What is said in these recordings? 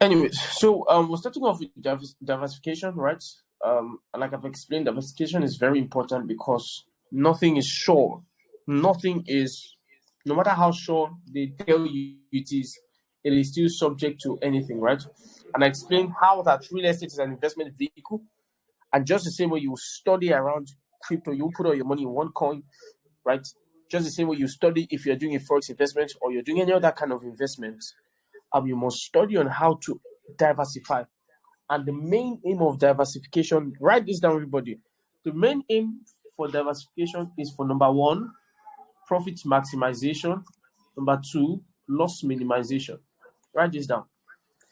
Anyways, so we're starting off with diversification, right? Like I've explained, diversification is very important because nothing is sure. Nothing is, no matter how sure they tell you it is still subject to anything, right? And I explained how that real estate is an investment vehicle, and just the same way you study around crypto, you put all your money in one coin, right? Just the same way you study if you're doing a forex investment or you're doing any other kind of investment, you must study on how to diversify. And the main aim of diversification, write this down, everybody. The main aim for diversification is for number one, profit maximization. Number two, loss minimization. Write this down.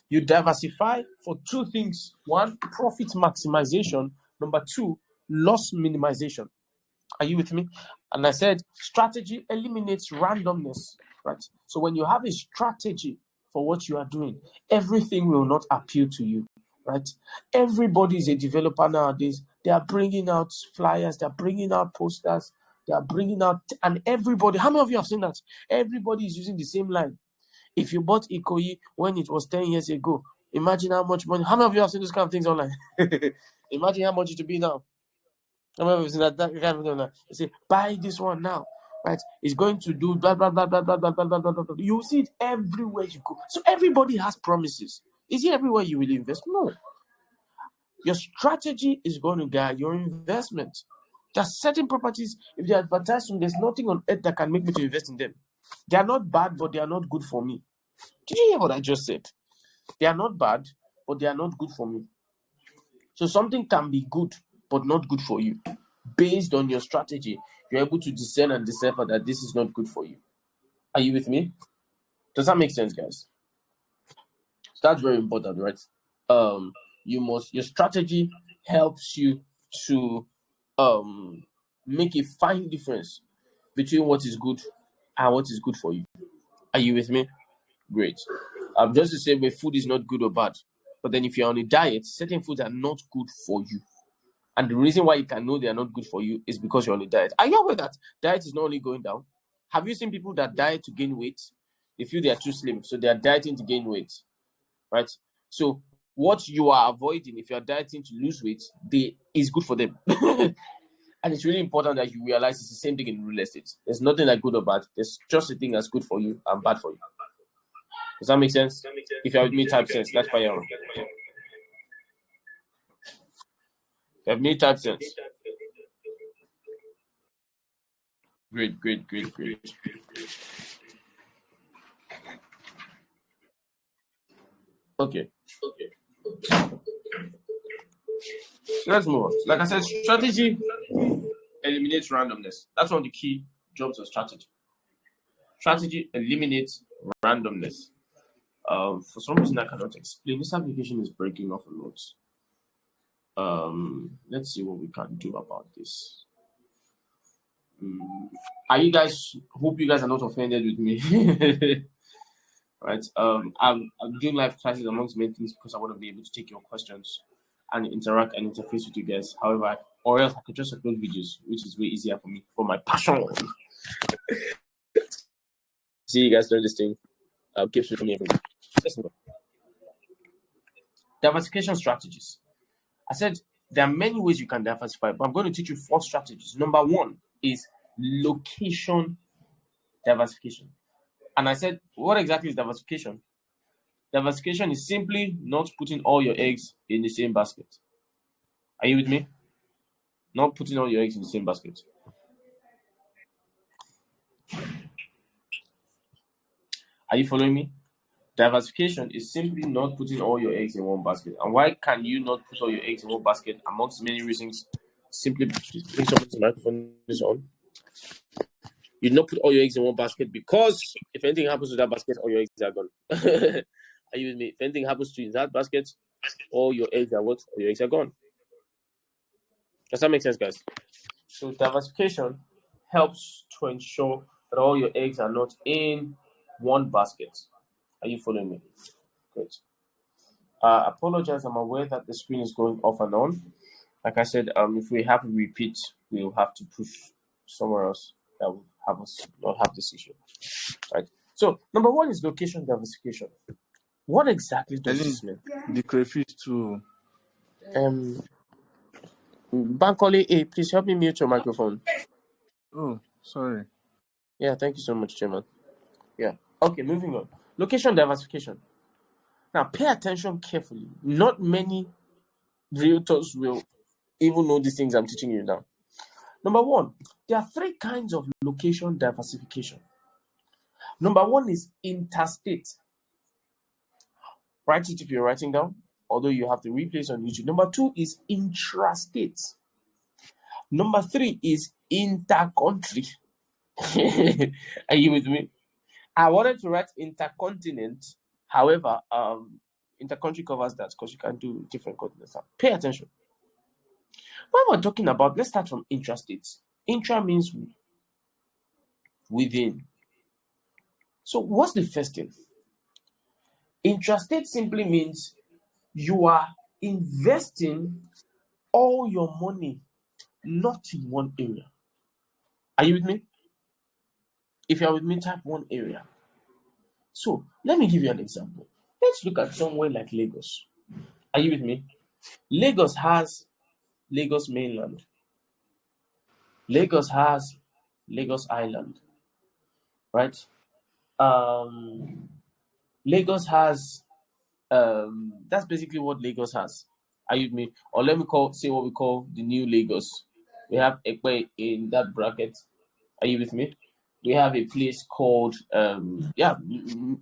You diversify for two things. One, profit maximization. Number two, loss minimization. Are you with me? And I said strategy eliminates randomness, right? So when you have a strategy for what you are doing, everything will not appeal to you, right? Everybody is a developer nowadays. They are bringing out flyers, they are bringing out posters, they are bringing out, and everybody, how many of you have seen that? Everybody is using the same line. If you bought Ikoyi when it was 10 years ago, imagine how much money. How many of you have seen those kind of things online? Imagine how much it will be now. How many of you have seen that kind of thing online? You say, buy this one now, right? It's going to do blah, blah, blah, blah, blah, blah, blah, blah, blah, blah. You see it everywhere you go. So everybody has promises. Is it everywhere you will invest? No. Your strategy is going to guide your investment. There are certain properties, if they advertise them, there's nothing on earth that can make me to invest in them. They are not bad, but they are not good for me. Did you hear what I just said? They are not bad, but they are not good for me. So something can be good, but not good for you. Based on your strategy, you're able to discern and decipher that this is not good for you. Are you with me? Does that make sense, guys? That's very important, right? Your strategy helps you to make a fine difference between what is good and what is good for you. Are you with me? Great. Just the same way food is not good or bad, but then if you're on a diet, certain foods are not good for you. And the reason why you can know they are not good for you is because you're on a diet. Are you aware that diet is not only going down? Have you seen people that diet to gain weight? They feel they are too slim, so they are dieting to gain weight, right? So what you are avoiding if you are dieting to lose weight, is good for them. And it's really important that you realize it's the same thing in real estate. There's nothing like good or bad. There's just a thing that's good for you and bad for you. Does that make sense? If you're with me, type sense. Let's fire on. Have me type sense. Great. Okay. So let's move on. Like I said, strategy eliminates randomness. That's one of the key jobs of strategy. Strategy eliminates randomness. For some reason I cannot explain. This application is breaking off a lot. Let's see what we can do about this. Hope you guys are not offended with me. Right. I'm doing live classes amongst many things because I want to be able to take your questions and interact and interface with you guys. However, or else I could just upload videos, which is way easier for me, for my passion. See you guys doing this thing. Keep switching me everything. Let's move on. Diversification strategies. I said there are many ways you can diversify, but I'm going to teach you 4 strategies. Number 1 is location diversification. And I said, what exactly is diversification? Diversification is simply not putting all your eggs in the same basket. Are you with me? Not putting all your eggs in the same basket. Are you following me? Diversification is simply not putting all your eggs in one basket. And why can you not put all your eggs in one basket? Amongst many reasons, simply bring someone's microphone is on. You do not put all your eggs in one basket because if anything happens to that basket, all your eggs are gone. Are you with me? If anything happens to you in that basket, all your eggs are what? All your eggs are gone. Does that make sense, guys? So diversification helps to ensure that all your eggs are not in one basket. Are you following me? Great. Apologize, I'm aware that the screen is going off and on. Like I said, if we have a repeat, we'll have to push somewhere else that will have us not have this issue. Right. So number 1 is location diversification. What exactly I does think this mean? the crayfish too. Bankole A, please help me mute your microphone. Oh, sorry. Yeah, thank you so much, Chairman. Yeah. Okay, moving on. Location diversification. Now, pay attention carefully. Not many realtors will even know these things I'm teaching you now. Number one, there are three kinds of location diversification. Number one is interstate. Write it if you're writing down, although you have the replays on YouTube. Number two is intrastate. Number three is intercountry. Are you with me? I wanted to write intercontinent. However, intercountry covers that because you can do different continents. Pay attention. When we're talking about, let's start from intrastate. Intra means within. So what's the first thing? Intrastate simply means you are investing all your money not in one area. Are you with me? If you're with me, type one area. So let me give you an example. Let's look at somewhere like Lagos. Are you with me? Lagos has Lagos mainland. Lagos has Lagos Island, right? Lagos has that's basically what Lagos has. Are you with me? Or let me say what we call the new Lagos. We have Ekpe in that bracket. Are you with me? We have a place called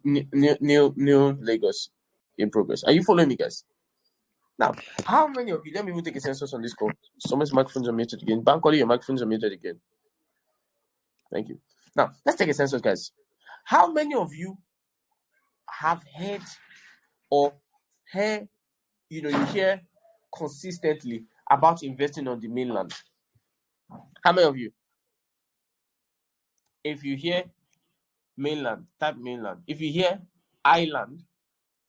new Lagos in progress. Are you following me, guys? Now, how many of you? Let me even take a census on this call. Someone's microphones are muted again. Bankole, your microphones are muted again. Thank you. Now, let's take a census, guys. How many of you have heard or hear, you hear consistently about investing on the mainland? How many of you? If you hear mainland, type mainland. If you hear island,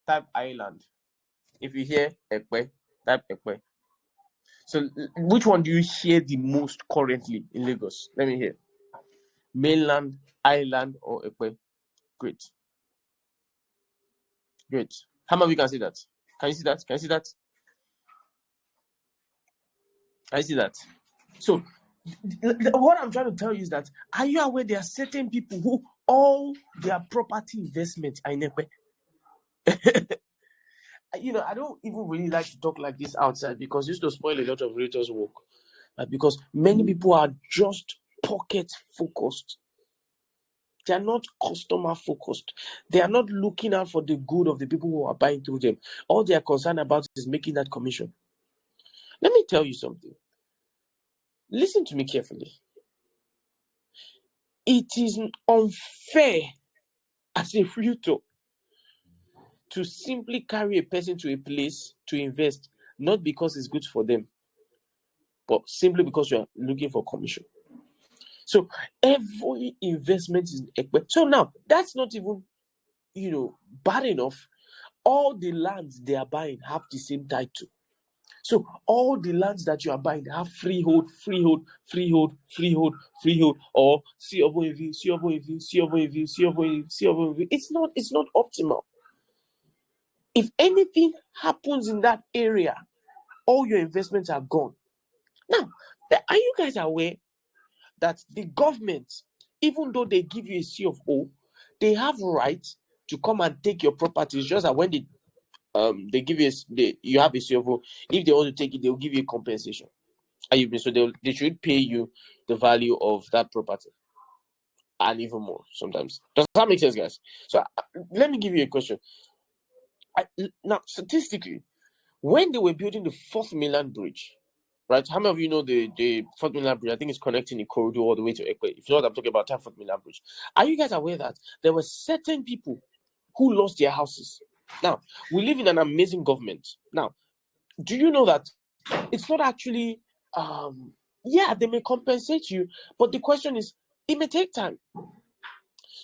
type island. If you hear Ekpe, type Ekpe. So, which one do you hear the most currently in Lagos? Let me hear. Mainland, island, or Ekpe? Great. Great. How many of you can see that? Can you see that? Can you see that? I see that. So, what I'm trying to tell you is that, are you aware there are certain people who all their property investment are in Ekpe? I don't even really like to talk like this outside because this will spoil a lot of realtors' work. Because many people are just pocket focused. They are not customer focused. They are not looking out for the good of the people who are buying through them. All they are concerned about is making that commission. Let me tell you something. Listen to me carefully. It is unfair as a realtor to simply carry a person to a place to invest, not because it's good for them, but simply because you are looking for commission. So every investment is Ekpe. So now that's not even bad enough. All the lands they are buying have the same title. So all the lands that you are buying have freehold, freehold, freehold, freehold, freehold, or C of O C of O C of O C of O C of O. It's not optimal. If anything happens in that area, all your investments are gone. Now, are you guys aware that the government, even though they give you a C of O, they have right to come and take your properties? Just that when they give you you have a C of O, if they want to take it, they'll give you a compensation. So they should pay you the value of that property and even more sometimes. Does that make sense, guys? So let me give you a question. Now, statistically, when they were building the fourth mainland bridge, right? How many of you know the fourth mainland bridge? I think it's connecting the corridor all the way to Ekwe. If you know what I'm talking about, fourth mainland bridge. Are you guys aware that there were certain people who lost their houses? Now, we live in an amazing government. Now, do you know that it's not actually they may compensate you, but the question is, it may take time.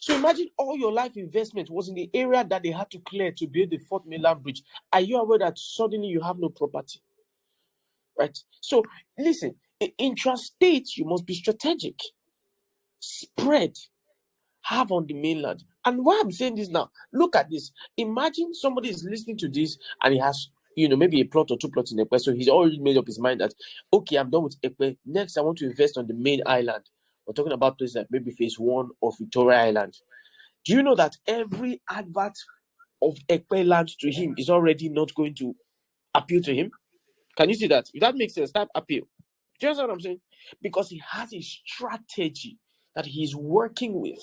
So imagine all your life investment was in the area that they had to clear to build the fourth mainland bridge. Are you aware that suddenly you have no property? Right? So listen, intrastate, you must be strategic. Spread, have on the mainland. And why I'm saying this now, look at this. Imagine somebody is listening to this and he has, maybe a plot or two plots in Ekpe. So he's already made up his mind that, okay, I'm done with Ekpe. Next, I want to invest on the main island. We're talking about places like maybe phase 1 of Victoria Island. Do you know that every advert of Ekpe land to him is already not going to appeal to him? Can you see that? If that makes sense, that appeal. Do you understand what I'm saying? Because he has a strategy that he's working with.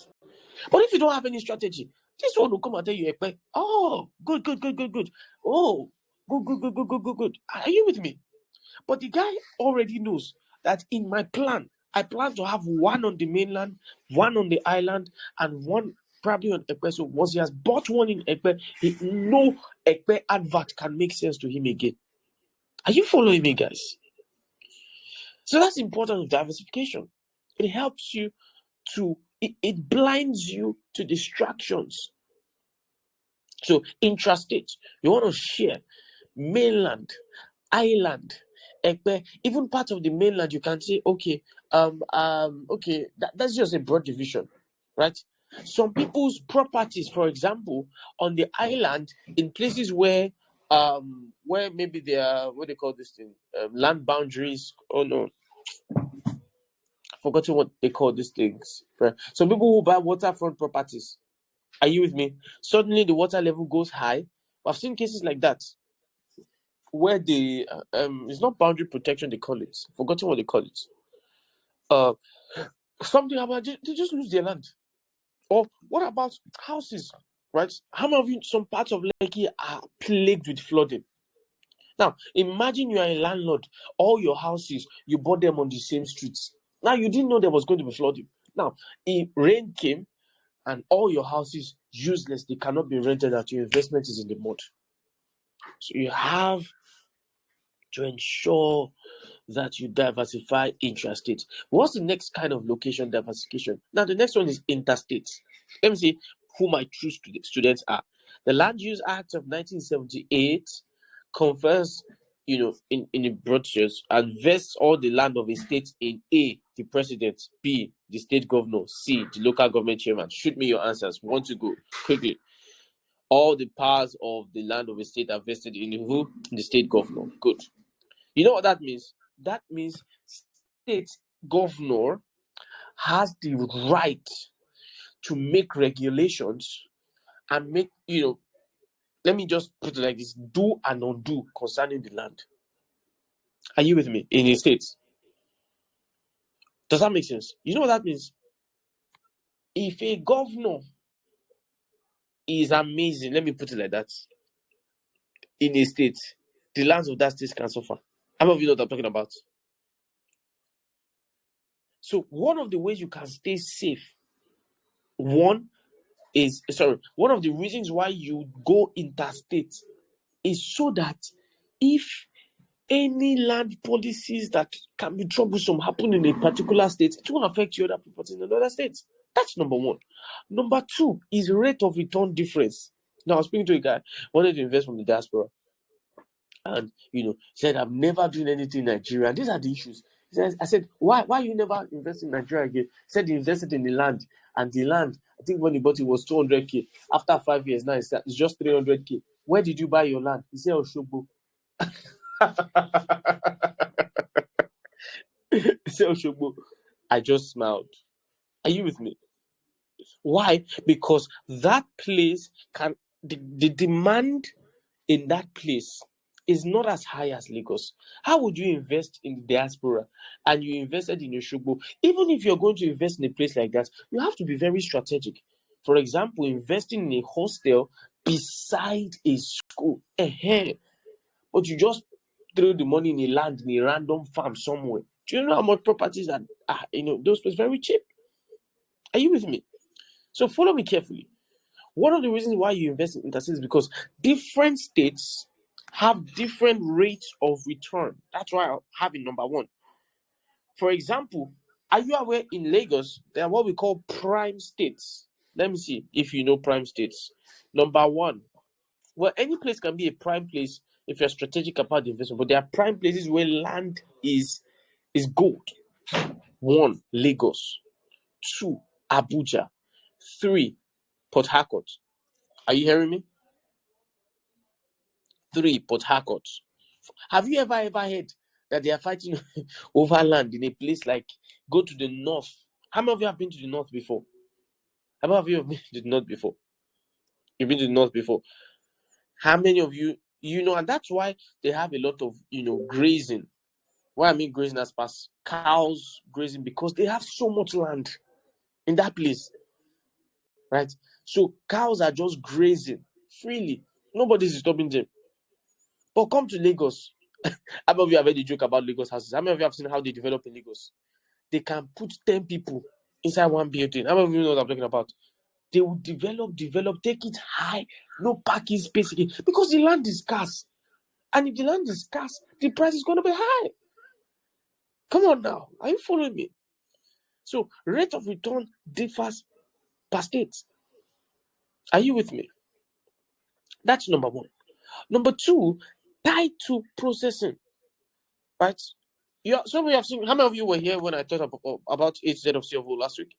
But if you don't have any strategy, this one will come and tell you, oh, good. Oh, good. Are you with me? But the guy already knows that in my plan, I plan to have one on the mainland, one on the island, and one probably on Ekpe. So once he has bought one in Ekpe, no Ekpe advert can make sense to him again. Are you following me, guys? So that's important with diversification. It helps you it blinds you to distractions. So intrastate, you want to share mainland, island, Ekpe, even part of the mainland. You can say, okay, that's just a broad division, right? Some people's properties, for example, on the island, in places where maybe they are, what they call this thing, land boundaries. Oh no, forgotten what they call these things. Right? Some people who buy waterfront properties. Are you with me? Suddenly the water level goes high. I've seen cases like that where they it's not boundary protection they call it. Forgotten what they call it. Something about they just lose their land. Or what about houses? Right? How many of you, some parts of Lekki are plagued with flooding? Now imagine you are a landlord. All your houses, you bought them on the same streets. Now you didn't know there was going to be flooding. Now, if rain came and all your houses useless, they cannot be rented out, your investment is in the mud. So you have to ensure that you diversify intrastate. What's the next kind of location diversification? Now, the next one is interstate. Let me see who my true students are. The Land Use Act of 1978 confers, in the broad terms, and vests all the land of a state in A, the president, B, the state governor, C, the local government chairman. Shoot me your answers. Want to go quickly? All the powers of the land of a state are vested in who? The state governor. Good. You know what that means? That means state governor has the right to make regulations and make, let me just put it like this, do and undo concerning the land. Are you with me? In a state. Does that make sense? You know what that means? If a governor is amazing, let me put it like that, in a state, the lands of that state can suffer. How many of you know what I'm talking about? So one of the ways you can stay safe, one of the reasons why you go interstate is so that if any land policies that can be troublesome happen in a particular state, it won't affect your other properties in another state. That's number one. Number two is rate of return difference. Now I was speaking to a guy wanted to invest from the diaspora, and said, I've never done anything in Nigeria. These are the issues. I said, why you never invest in Nigeria again? He said he invested in the land, and the land, I think when he bought it was 200k. After 5 years now it's just 300k. Where did you buy your land? He said, Oshogbo. He said, Oshogbo. I just smiled. Are you with me? Why? Because that place the demand in that place is not as high as Lagos. How would you invest in the diaspora and you invested in Oshogbo? Even if you're going to invest in a place like that, you have to be very strategic. For example, investing in a hostel beside a school. But you just throw the money in a land in a random farm somewhere. Do you know how much properties are those places very cheap? Are you with me? So follow me carefully. One of the reasons why you invest in interstate is because different states have different rates of return. That's why I have it number one. For example, are you aware in Lagos there are what we call prime states? Let me see if you know prime states. Number one, well, any place can be a prime place if you're strategic about the investment, but there are prime places where land is gold. One, Lagos. Two, Abuja. Three, Port Harcourt. Are you hearing me? 3, Port Harcourt. Have you ever heard that they are fighting over land in a place like, go to the north? How many of you have been to the north before? How many of you have been to the north before? You've been to the north before. How many of you, and that's why they have a lot of, grazing. Why I mean grazing as past cows grazing, because they have so much land in that place, right? So cows are just grazing freely. Nobody's disturbing them. But come to Lagos. How many of you have heard the joke about Lagos houses? How many of you have seen how they develop in Lagos? They can put 10 people inside one building. How many of you know what I'm talking about? They will develop, take it high, no parking space again, because the land is scarce. And if the land is scarce, the price is going to be high. Come on now. Are you following me? So rate of return differs per state. Are you with me? That's number 1. Number 2, title processing. Right? Some of you have seen. How many of you were here when I talked about HZ of CFO last week?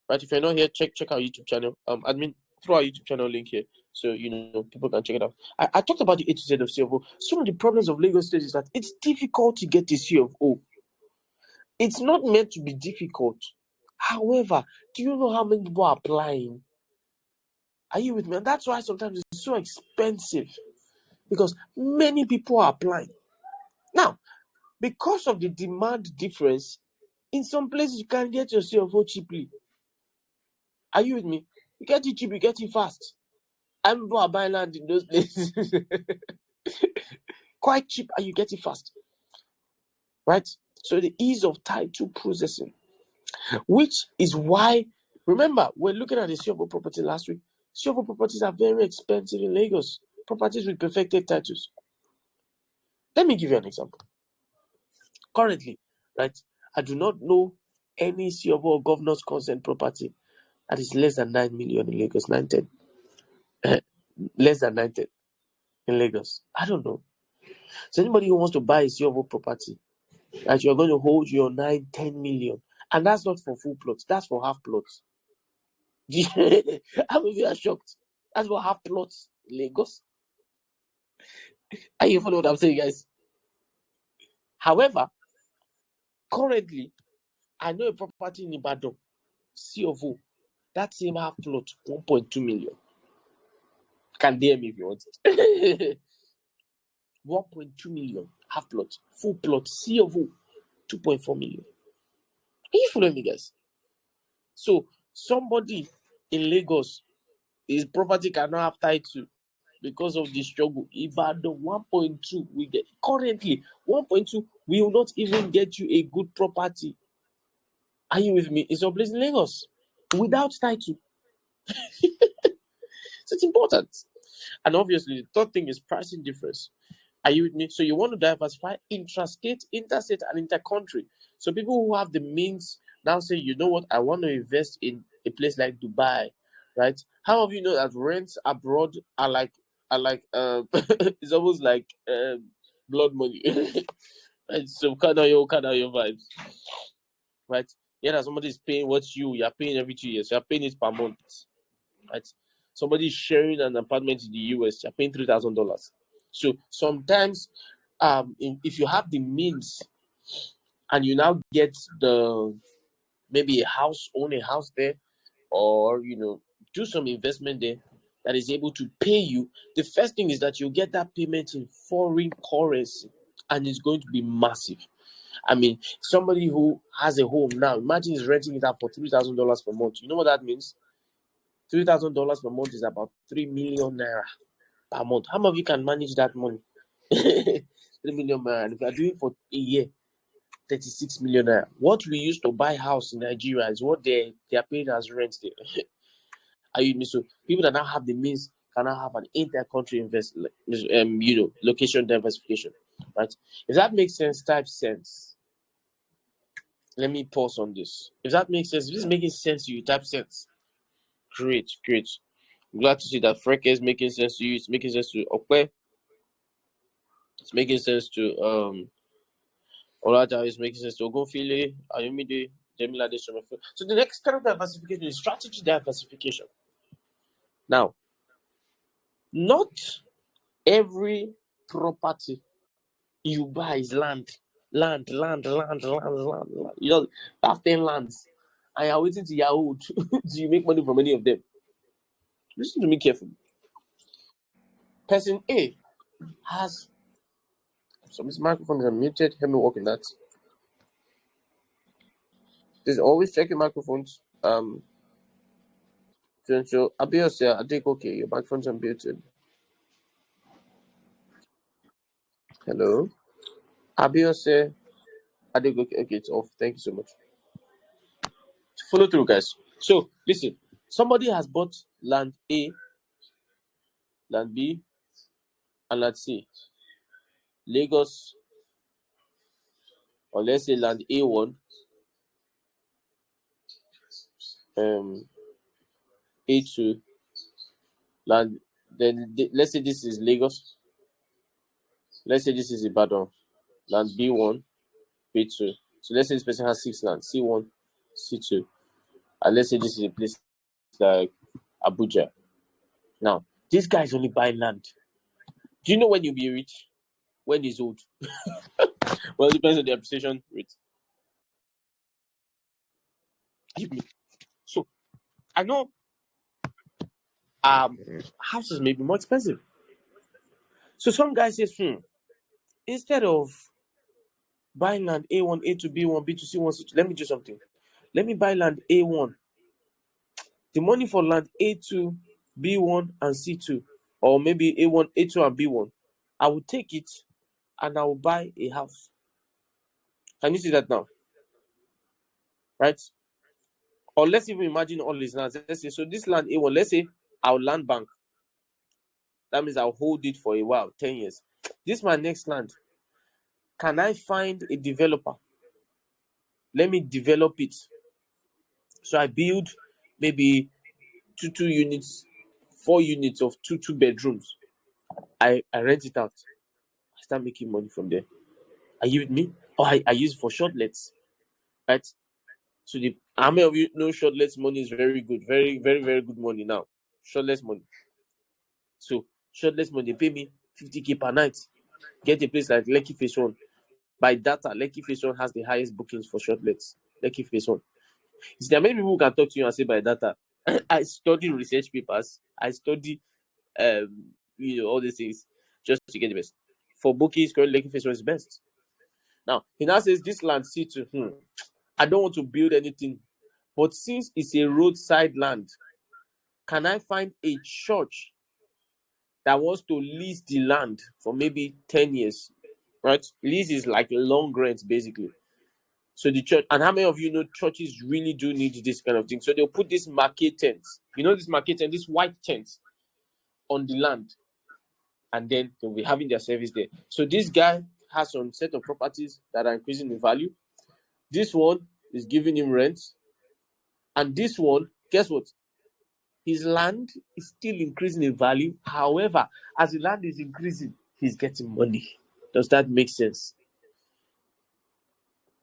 Right? If you're not here, check our YouTube channel. Admin, throw our YouTube channel link here, so people can check it out. I talked about the HZ of CFO. Some of the problems of Lagos State is that it's difficult to get the CFO. It's not meant to be difficult. However, do you know how many people are applying? Are you with me? And that's why sometimes it's so expensive, because many people are applying. Now, because of the demand difference, in some places you can get your CFO cheaply. Are you with me? You get it cheap, you get it fast. And people are buying land in those places quite cheap, and you get it fast. Right? So the ease of title processing, which is why, remember, we're looking at the CFO property last week. CFO properties are very expensive in Lagos. Properties with perfected titles. Let me give you an example. Currently, right, I do not know any CFO or governor's consent property that is less than 9 million in Lagos. 910. Less than 910 in Lagos. I don't know. So anybody who wants to buy a CFO property, right, you're going to hold your 9-10 million. And that's not for full plots, that's for half plots. How many of you are shocked? That's for half plots in Lagos. Are you following what I'm saying, guys? However, currently, I know a property in Ibadan, CFO, that same half plot, 1.2 million. Can DM me if you want it. 1.2 million, half plot, full plot, CFO, 2.4 million. Are you following me, guys? So somebody in Lagos, his property cannot have title because of the struggle. Ibadan 1.2 we get currently 1.2 will not even get you a good property. Are you with me? It's your place in Lagos without title. So it's important. And obviously, the third thing is pricing difference. Are you with me? So you want to diversify intrastate, interstate, and intercountry. So people who have the means now say, you know what, I want to invest in a place like Dubai, right? How of you know that rents abroad are like it's almost like blood money. Right? So kind of your vibes, right? Yeah, that somebody is paying what you're paying every 2 years. You're paying it per month, right? Somebody is sharing an apartment in the US, you're paying $3,000. So sometimes, if you have the means and you now get maybe own a house there, or do some investment there that is able to pay you, the first thing is that you get that payment in foreign currency, and it's going to be massive. I mean, somebody who has a home now, imagine he's renting it out for $3,000 per month. You know what that means? $3,000 per month is about 3 million naira per month. How many of you can manage that money? 3 million naira. And if you are doing for a year, 36 million naira. What we used to buy house in Nigeria is what they are paying as rent there. Are you so people that now have the means can now have an inter-country location diversification, right? If that makes sense, type sense. Let me pause on this. If that makes sense, if this is making sense to you, type sense. Great. I'm glad to see that Freke is making sense to you. It's making sense to Okwe. It's making sense to Olaja. Is making sense to Ogunfile, Ayomide, Jamila Deshomefe. So the next kind of diversification is strategy diversification. Now, not every property you buy is land. Land. You know, have 10 lands and you're waiting till you're old. Do you make money from any of them? Listen to me carefully. Person A has some microphones are muted. Help me work in that. Just always check your microphones. So Abios, I think okay, your microphones are muted. Hello. Abios, I think okay, it's off. Thank you so much. Follow through, guys. So listen, somebody has bought land A, land B, and land C. Lagos, or let's say land A1, A2, land. Then let's say this is Lagos. Let's say this is Ibadan, land B1, B2. So let's say this person has 6 lands, C1, C2, and let's say this is a place like Abuja. Now, this guy is only buying land. Do you know when you'll be rich? When he's old. Well, it depends on the appreciation rate. So I know houses may be more expensive. So some guy says, instead of buying land A1, A2, B1, B2, C1, C2, let me do something. Let me buy land A1. The money for land A2, B1, and C2, or maybe A1, A2, and B1, I will take it and I will buy a house. Can you see that now? Right? Or let's even imagine all these lands. Let's say, so this land A1, let's say our land bank. That means I'll hold it for a while, 10 years. This is my next land. Can I find a developer? Let me develop it. So I build maybe two units, 4 units of two bedrooms. I rent it out. I start making money from there. Are you with me? Or I use it for shortlets. Right? So how many of you know shortlets money is very good? Very, very, very good money now. Shortlets money. So shortlets money, they pay me 50K per night. Get a place like Lekki Phase 1. By data, Lekki Phase 1 has the highest bookings for shortlets. Lekki Phase 1. There are many people who can talk to you and say by data. I study research papers. I study, all these things just to get the best. For bookies, currently Lekki Phase 1 is best. Now, he now says this land C2, I don't want to build anything. But since it's a roadside land, can I find a church that wants to lease the land for maybe 10 years? Right? Lease is like a long rent, basically. So the church, and how many of you know churches really do need this kind of thing? So they'll put this market tent, this market tent, this white tent on the land, and then they'll be having their service there. So this guy has some set of properties that are increasing in value. This one is giving him rent, and this one, guess what? His land is still increasing in value. However, as the land is increasing, he's getting money. Does that make sense?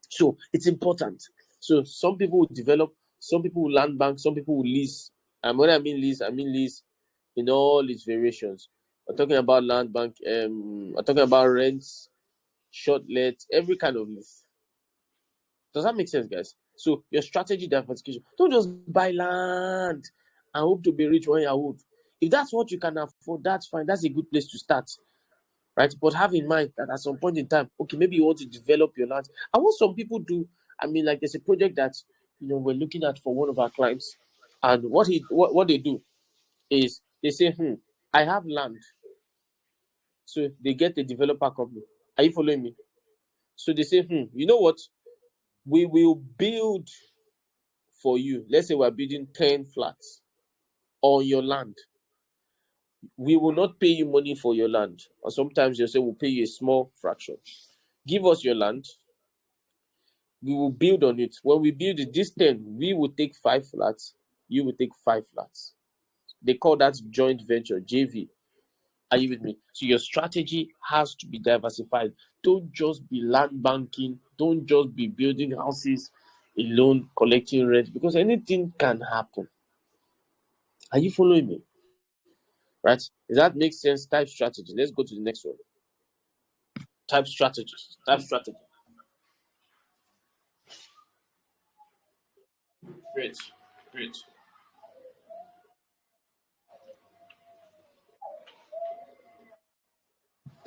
So it's important. So some people will develop, some people will land bank, some people will lease. And when I mean lease in all its variations. I'm talking about land bank, I'm talking about rents, short let, every kind of lease. Does that make sense, guys? So your strategy diversification. Don't just buy land and hope to be rich when you're old. If that's what you can afford, that's fine. That's a good place to start. Right? But have in mind that at some point in time, okay, maybe you want to develop your land. And what some people do, like there's a project that we're looking at for one of our clients, and what they do is they say, I have land. So they get a developer company. Are you following me? So they say, you know what? We will build for you. Let's say we're building 10 flats on your land. We will not pay you money for your land. Or sometimes they'll say we'll pay you a small fraction. Give us your land. We will build on it. When we build it, this 10, we will take 5 flats. You will take 5 flats. They call that joint venture, JV. Are you with me? So your strategy has to be diversified. Don't just be land banking. Don't just be building houses alone, collecting rent, because anything can happen. Are you following me? Right? Does that make sense? Type strategy. Let's go to the next one. Type strategy. Type strategy. Great. Great.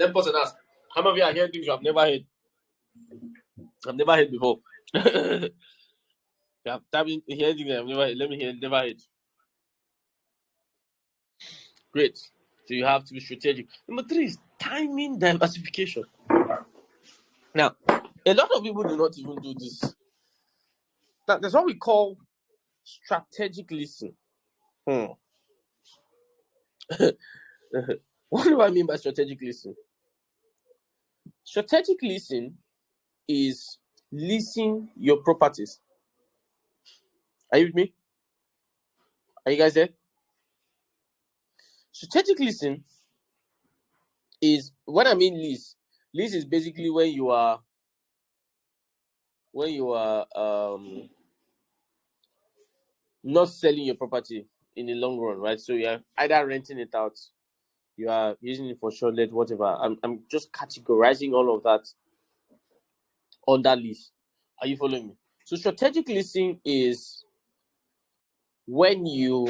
10% ask. How many of you are hearing things you have never heard? I've never heard before. You have hearing things I've never heard. Let me hear. Never heard. Great. So you have to be strategic. Number 3 is timing diversification. Now, a lot of people do not even do this. Now, that's what we call strategic listening. What do I mean by strategic listening? Strategic listening is leasing your properties. Are you with me? Are you guys there? Strategic listening is, when I mean lease is basically when you are not selling your property in the long run, right? So you're either renting it out, you are using it for short let, whatever. I'm just categorizing all of that under lease. Are you following me? So strategic listening is when you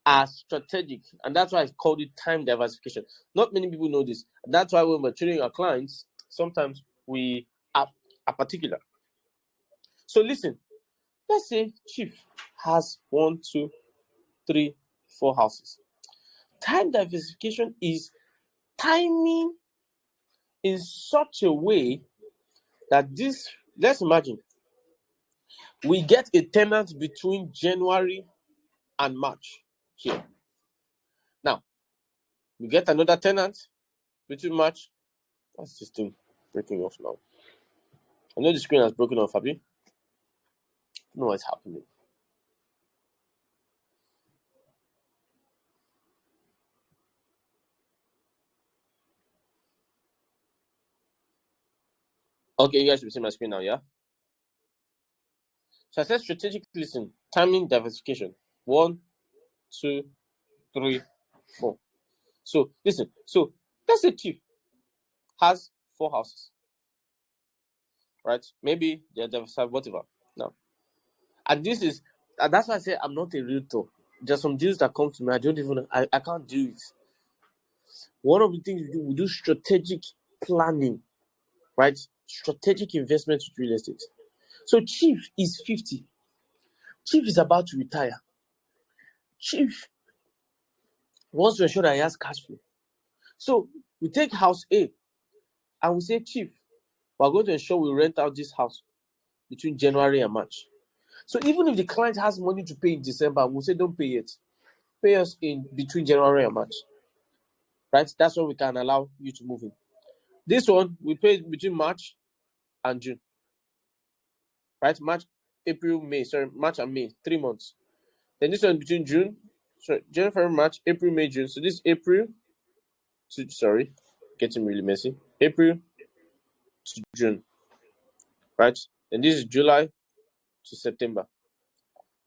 are strategic, and that's why I called it time diversification. Not many people know this. That's why when we're training our clients, sometimes we are particular. So listen, let's say Chief has 1, 2, 3, 4 houses. Time diversification is timing in such a way that this, let's imagine, we get a tenant between January and March here. Now, we get another tenant between March. What's this thing breaking off now? I know the screen has broken off, Abby. I don't know what's happening. Okay, you guys should see my screen now, yeah? So I said strategic listening, timing diversification. 1, 2, 3, 4. So listen, so let's say Chief has 4 houses, right? Maybe they're diversified, whatever. Now, and this is, and that's why I say I'm not a realtor. There's some deals that come to me, I don't even, I can't do it. One of the things we do strategic planning, right? Strategic investment with real estate. So Chief is 50. Chief is about to retire. Chief wants to ensure that he has cash flow. So we take house A and we say, Chief, we're going to ensure we rent out this house between January and March. So even if the client has money to pay in December, we'll say, don't pay it. Pay us in between January and March. Right? That's when we can allow you to move in. This one, we pay between March and June. Right? March, April, May. Sorry, March and May. 3 months. Then this one between June. Sorry, January, February, March, April, May, June. So this is April to, sorry, getting really messy. April to June. Right? And this is July to September.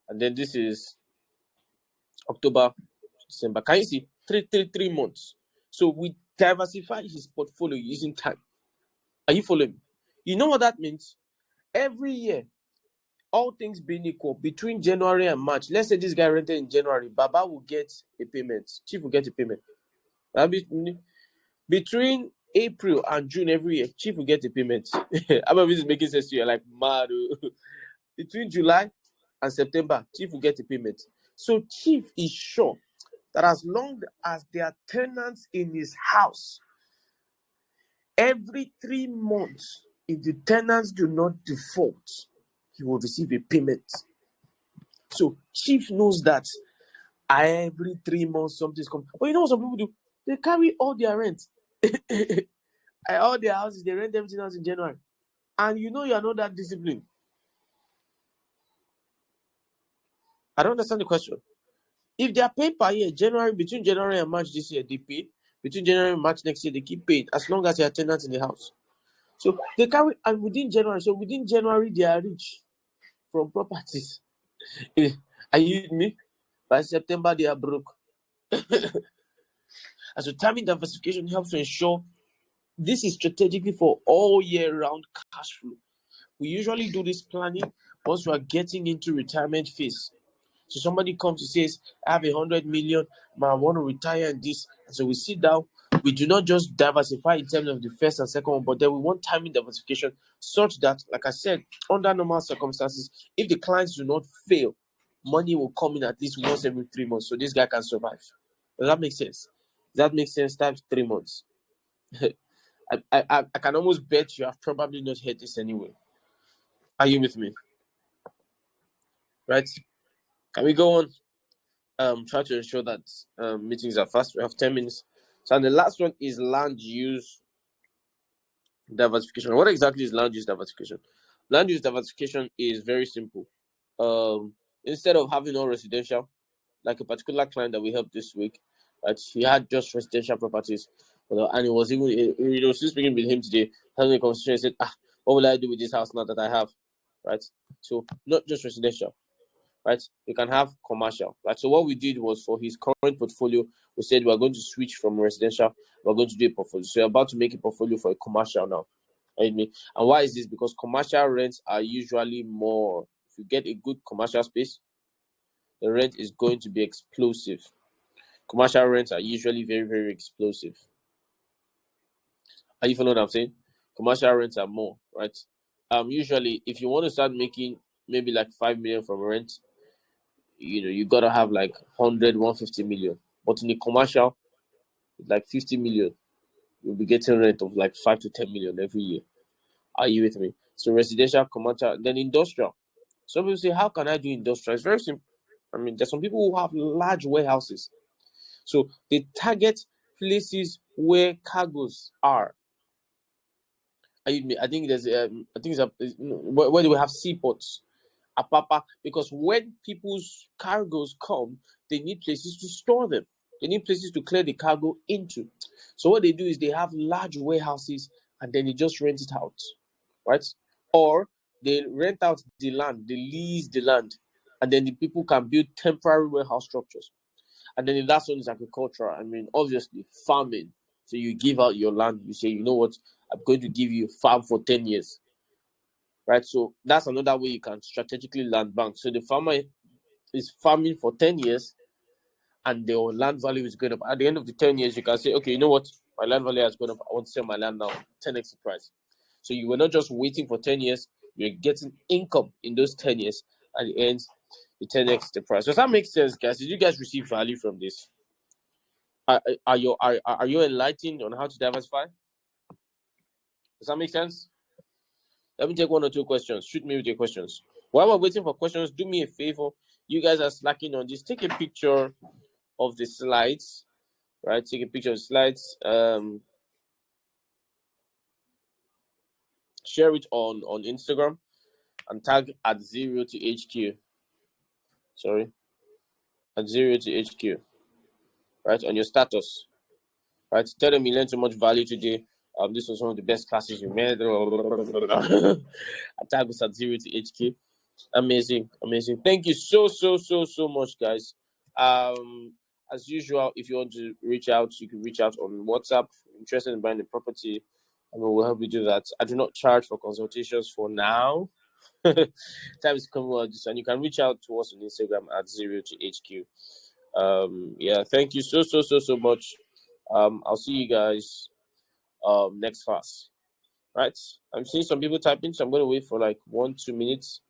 And then this is October to December. Can you see? 3 months. So we diversify his portfolio using time. Are you following me? You know what that means? Every year, all things being equal, between January and March, let's say this guy rented in January, Baba will get a payment. Chief will get a payment. Between April and June every year, Chief will get a payment. How about this is making sense to you? Like mad. Between July and September, Chief will get a payment. So Chief is sure that as long as there are tenants in his house, every 3 months, if the tenants do not default, he will receive a payment. So Chief knows that every 3 months something's coming. But you know what some people do? They carry all their rent. All their houses, they rent everything else in January. And you know you are not that disciplined. I don't understand the question. If they are paid per year, between January and March this year, they pay. Between January and March next year, they keep paying as long as they are tenants in the house. So they carry, and within January, they are rich from properties. Are you with me? By September, they are broke. And so timing diversification helps to ensure this is strategically for all year round cash flow. We usually do this planning once we are getting into retirement phase. So somebody comes and says, I have 100 million, but I want to retire in this. And so we sit down. We do not just diversify in terms of the first and second one, but then we want timing diversification such that, like I said, under normal circumstances, if the clients do not fail, money will come in at least once every 3 months. So this guy can survive. Does that make sense? Does that make sense? Times 3 months. I can almost bet you have probably not heard this anyway. Are you with me? Right? Can we go on? Try to ensure that meetings are fast. We have 10 minutes. So, and the last one is land use diversification. What exactly is land use diversification? Land use diversification is very simple. Instead of having all residential, like a particular client that we helped this week, right? He had just residential properties, and it was even he was still speaking with him today, having a conversation. He said, what will I do with this house now that I have, right? So not just residential, right? You can have commercial, right? So what we did was for his current portfolio, we said we're going to switch from residential, we're going to do a portfolio. So you're about to make a portfolio for a commercial now. And why is this? Because commercial rents are usually more. If you get a good commercial space, the rent is going to be explosive. Commercial rents are usually very, very explosive. Are you following what I'm saying? Commercial rents are more, right? Usually, if you want to start making maybe like 5 million from rent, you gotta have like 100, 150 million. But in a commercial, like 50 million, you'll be getting rent of like 5 to 10 million every year. Are you with me? So residential, commercial, then industrial. Some people say, how can I do industrial? It's very simple. I mean, there's some people who have large warehouses. So they target places where cargoes are. I think there's I think it's where do we have seaports, Apapa, because when people's cargoes come, they need places to store them. They need places to clear the cargo into. So what they do is they have large warehouses and then they just rent it out, right? Or they rent out the land, they lease the land, and then the people can build temporary warehouse structures. And then the last one is agricultural. I mean, obviously, farming. So you give out your land. You say, you know what? I'm going to give you farm for 10 years. Right? So that's another way you can strategically land bank. So the farmer is farming for 10 years and their land value is going up. At the end of the 10 years, you can say, okay, you know what? My land value has gone up. I want to sell my land now, 10x the price. So you were not just waiting for 10 years. You're getting income in those 10 years. At the end, the 10x the price. Does that make sense, guys? Did you guys receive value from this? Are you enlightened on how to diversify? Does that make sense? Let me take 1 or 2 questions. Shoot me with your questions. While we're waiting for questions, do me a favor. You guys are slacking on this. Take a picture of the slides, right? Take a picture of the slides. Share it on Instagram and tag at Zee Realty HQ. Sorry, at Zee Realty HQ. Right, on your status. Right, tell them you learned so much value today. This was one of the best classes you made. Tag us at Zee Realty HQ. Amazing. Thank you so much, guys. As usual, if you want to reach out, you can reach out on WhatsApp. Interested in buying the property, and we'll help you do that. I do not charge for consultations for now. Time is coming out, and you can reach out to us on Instagram at Zee Realty HQ. Yeah, thank you so much. I'll see you guys next class. Right? I'm seeing some people typing, so I'm going to wait for like 1-2 minutes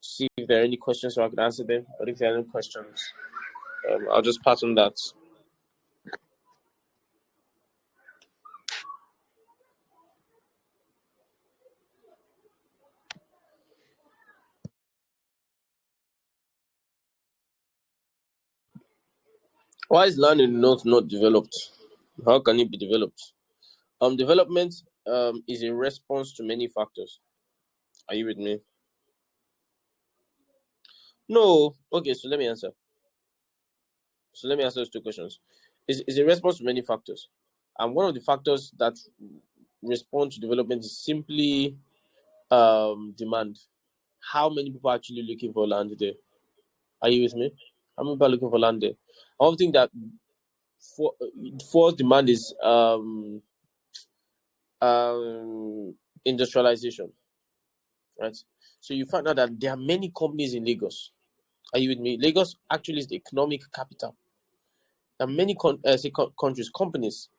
to see if there are any questions so I can answer them. But if there are no questions, I'll just pass on that. Why is land in the north not developed? How can it be developed? Development is a response to many factors. Are you with me? No. Okay, so let me answer. Those 2 questions. It's a response to many factors. And one of the factors that respond to development is simply demand. How many people are actually looking for land there? Are you with me? How many people are looking for land there? I don't think that fourth demand is industrialization, right? So you find out that there are many companies in Lagos. Are you with me? Lagos actually is the economic capital. There are many countries, companies.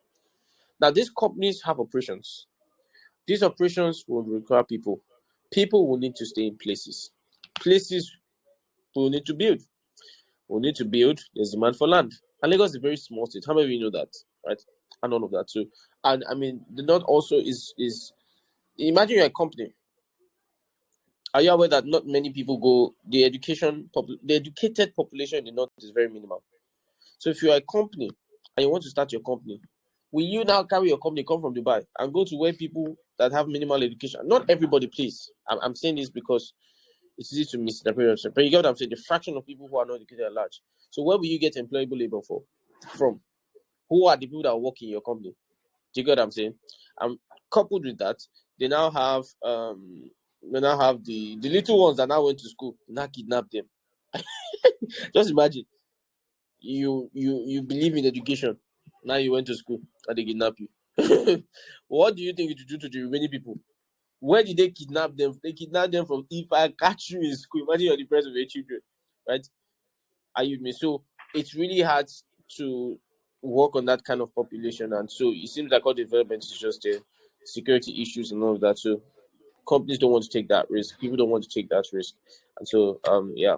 Now these companies have operations. These operations will require people. People will need to stay in places. Places will need to build. Will need to build. There's demand for land. And Lagos is a very small state. How many of you know that, right? And all of that too. And I mean, the north also is. Imagine you're a company. Are you aware that not many people go? The educated population in the north is very minimal. So if you're a company and you want to start your company, will you now carry your company, come from Dubai and go to where people that have minimal education? Not everybody, please. I'm saying this because it's easy to misinterpret. But you get what I'm saying? The fraction of people who are not educated are large. So where will you get employable labor from? Who are the people that work in your company? Do you get what I'm saying? Coupled with that, they now have the little ones that now went to school, now kidnap them. Just imagine you believe in education, now you went to school and they kidnap you. What do you think it will do to the remaining people? Where did they kidnap them? They kidnapped them from, if I catch you in school, imagine you're the parents of your children, right? Are you with me? So it's really hard to work on that kind of population, and so it seems like all development is just security issues and all of that. So companies don't want to take that risk. People don't want to take that risk, and so yeah.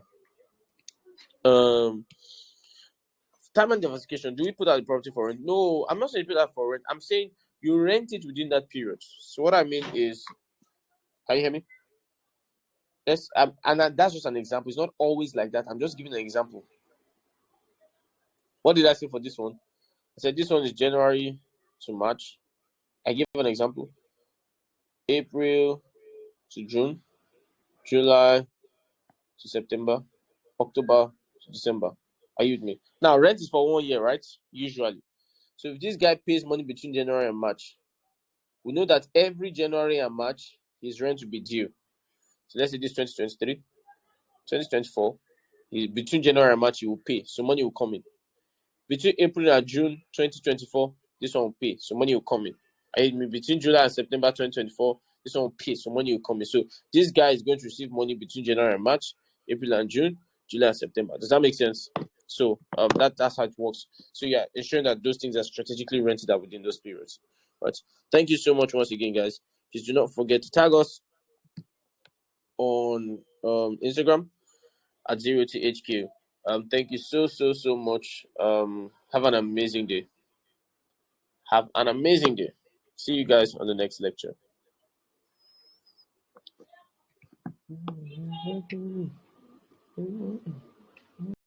Time and diversification. Do we put out the property for rent? No, I'm not saying you put that for rent. I'm saying you rent it within that period. So what I mean is, can you hear me? Yes, that's just an example. It's not always like that. I'm just giving an example. What did I say for this one? I said this one is January to March. I give an example. April to June, July to September, October to December. Are you with me? Now, rent is for 1 year, right? Usually. So if this guy pays money between January and March, we know that every January and March, his rent will be due. So let's say this 2023, 2024, between January and March, he will pay. So money will come in. Between April and June 2024, this one will pay. So money will come in. Between July and September 2024, this one will pay. So money will come in. So this guy is going to receive money between January and March, April and June, July and September. Does that make sense? So that's how it works. So yeah, ensuring that those things are strategically rented out within those periods. Right. Thank you so much once again, guys. Please do not forget to tag us on Instagram at Zee Realty HQ. Thank you so much. Have an amazing day. Have an amazing day. See you guys on the next lecture.